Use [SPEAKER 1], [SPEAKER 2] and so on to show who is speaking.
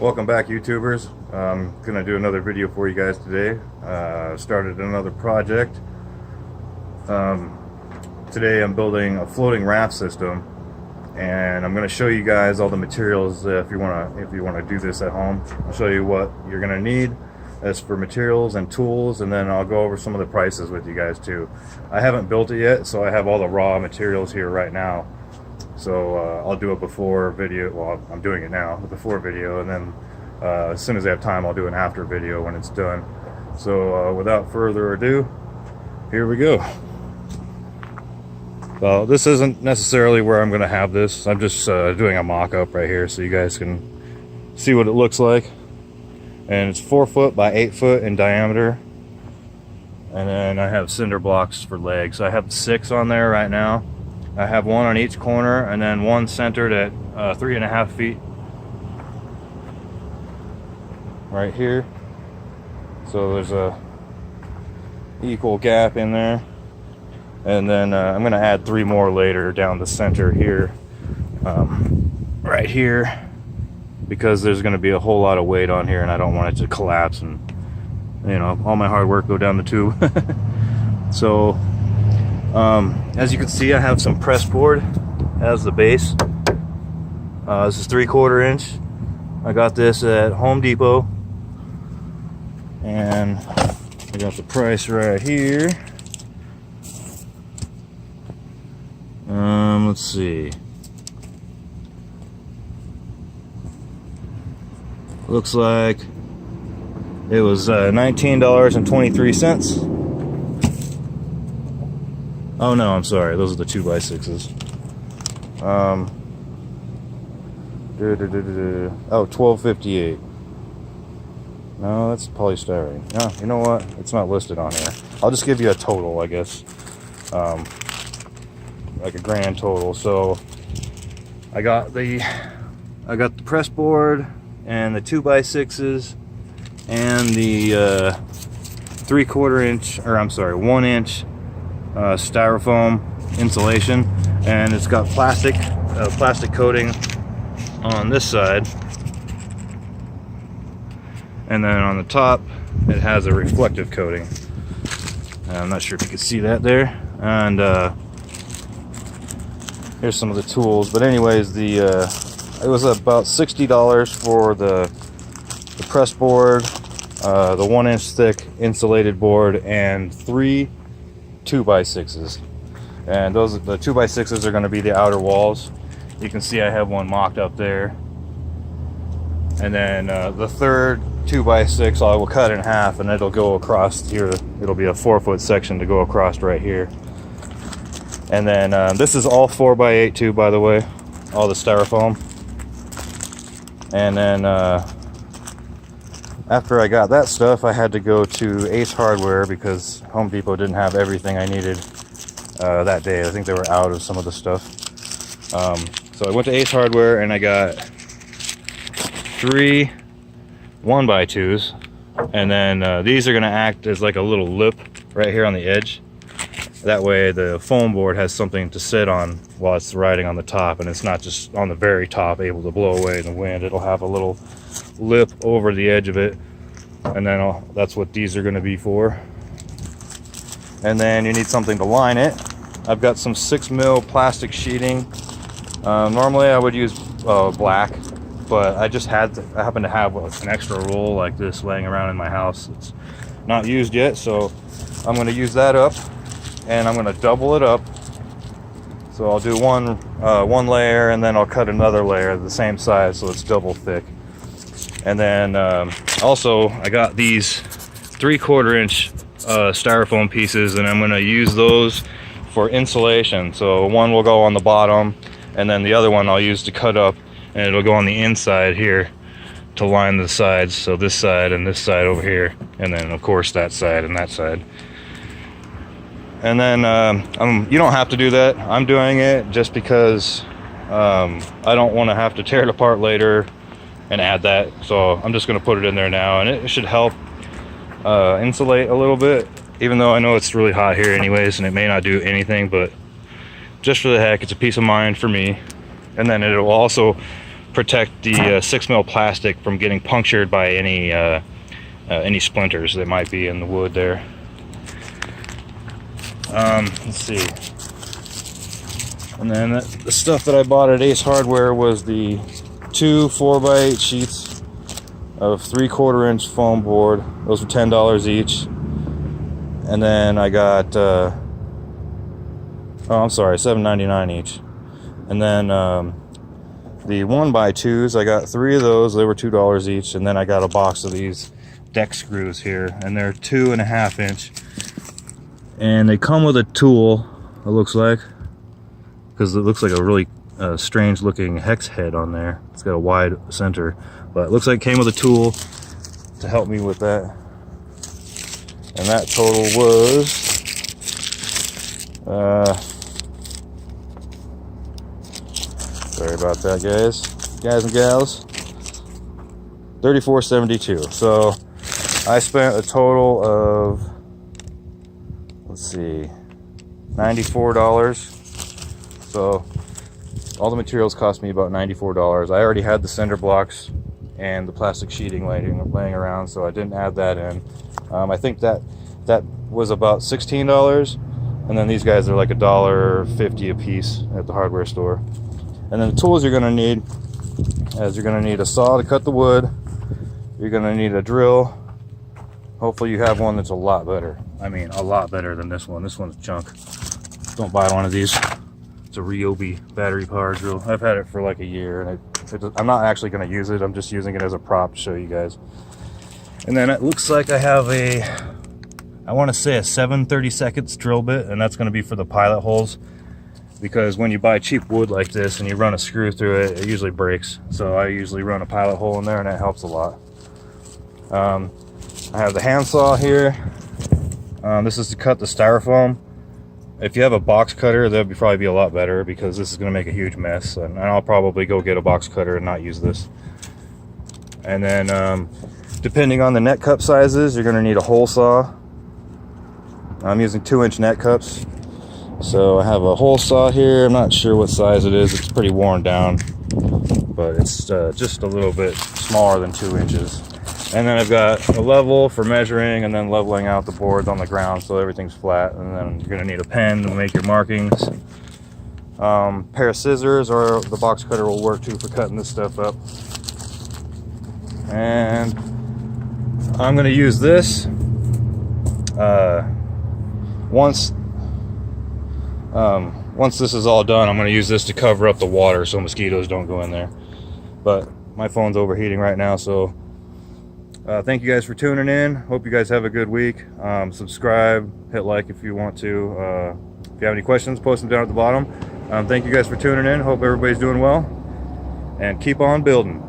[SPEAKER 1] Welcome back, YouTubers. I'm gonna do another video for you guys today. Started another project. Today I'm building a floating raft system, and I'm gonna show you guys all the materials if you wanna do this at home. I'll show you what you're gonna need as for materials and tools, and then I'll go over some of the prices with you guys too. I haven't built it yet, so I have all the raw materials here right now. So I'll do a before video. Well, I'm doing it now, the before video, and then as soon as I have time, I'll do an after video when it's done. So without further ado, here we go. Well, this isn't necessarily where I'm going to have this. I'm just doing a mock-up right here so you guys can see what it looks like. And it's 4 foot by 8 foot in diameter. And then I have cinder blocks for legs. So I have 6 on there right now. I have 1 on each corner, and then 1 centered at 3.5 feet right here. So there's a equal gap in there, and then I'm going to add 3 more later down the center here, right here, because there's going to be a whole lot of weight on here, and I don't want it to collapse and, you know, all my hard work go down the tube. So as you can see, I have some press board as the base. This is 3/4 inch. I got this at Home Depot, and I got the price right here. Let's see. Looks like it was $19.23. Oh no, I'm sorry. Those are the 2x6s. Oh, $12.58. No, that's polystyrene. No, you know what? It's not listed on here. I'll just give you a total, I guess. Like a grand total. So I got the press board and the 2x6s and the 3/4 inch, or I'm sorry, 1 inch styrofoam insulation, and it's got plastic coating on this side, and then on the top it has a reflective coating. I'm not sure if you can see that there. And here's some of the tools, but anyways, it was about $60 for the press board, the 1 inch thick insulated board, and 3 2x6s. And the 2x6s are going to be the outer walls. You can see I have one mocked up there, and then the third 2x6 I will cut in half, and it'll go across here. It'll be a 4-foot section to go across right here. And then this is all 4x8 too, by the way, all the styrofoam. And then after I got that stuff, I had to go to Ace Hardware because Home Depot didn't have everything I needed that day. I think they were out of some of the stuff. So I went to Ace Hardware and I got 3 1x2s, and then these are going to act as like a little lip right here on the edge. That way the foam board has something to sit on while it's riding on the top, and it's not just on the very top able to blow away in the wind. It'll have a little lip over the edge of it, and then that's what these are going to be for. And then you need something to line it. I've got some 6mm plastic sheeting. Normally I would use black, but I happen to have an extra roll like this laying around in my house. It's not used yet, so I'm going to use that up, and I'm going to double it up. So I'll do one layer, and then I'll cut another layer the same size so it's double thick. And then also I got these 3/4 inch styrofoam pieces, and I'm going to use those for insulation. So one will go on the bottom, and then the other one I'll use to cut up, and it'll go on the inside here to line the sides. So this side and this side over here, and then of course that side and that side. And then you don't have to do that. I'm doing it just because I don't want to have to tear it apart later and add that. So I'm just going to put it in there now, and it should help insulate a little bit, even though I know it's really hot here anyways, and it may not do anything, but just for the heck, it's a peace of mind for me. And then it will also protect the 6mm plastic from getting punctured by any splinters that might be in the wood there. Let's see. And then the stuff that I bought at Ace Hardware was the 2 4x8 sheets of 3/4 inch foam board. Those were $10 each. And then I got oh, I'm sorry, $7.99 each. And then the 1x2s, I got 3 of those. They were $2 each. And then I got a box of these deck screws here, and they're 2.5 inch. And they come with a tool, it looks like, because it looks like a really strange looking hex head on there. It's got a wide center, but it looks like it came with a tool to help me with that. And that total was sorry about that, guys and gals, $34.72. So I spent a total of, let's see, $94. So all the materials cost me about $94. I already had the cinder blocks and the plastic sheeting laying around, so I didn't add that in. I think that was about $16, and then these guys are like $1.50 a piece at the hardware store. And then the tools you're going to need is you're going to need a saw to cut the wood. You're going to need a drill. Hopefully you have one that's a lot better. I mean, a lot better than this one. This one's junk. Don't buy one of these. It's a Ryobi battery power drill. I've had it for like a year, and I'm not actually going to use it. I'm just using it as a prop to show you guys. And then it looks like I have I want to say a 7/32 drill bit, and that's going to be for the pilot holes, because when you buy cheap wood like this and you run a screw through it, it usually breaks. So I usually run a pilot hole in there, and that helps a lot. I have the handsaw here. This is to cut the styrofoam. If you have a box cutter, that would probably be a lot better, because this is going to make a huge mess, and I'll probably go get a box cutter and not use this. And then depending on the net cup sizes, you're going to need a hole saw. I'm using 2-inch net cups, so I have a hole saw here. I'm not sure what size it is. It's pretty worn down, but it's just a little bit smaller than 2 inches. And then I've got a level for measuring, and then leveling out the boards on the ground so everything's flat. And then you're going to need a pen to make your markings. Pair of scissors, or the box cutter will work too for cutting this stuff up. And I'm going to use this once this is all done. I'm going to use this to cover up the water so mosquitoes don't go in there. But my phone's overheating right now, so thank you guys for tuning in. Hope you guys have a good week. Subscribe, hit like if you want to. If you have any questions, post them down at the bottom. Thank you guys for tuning in. Hope everybody's doing well, and keep on building.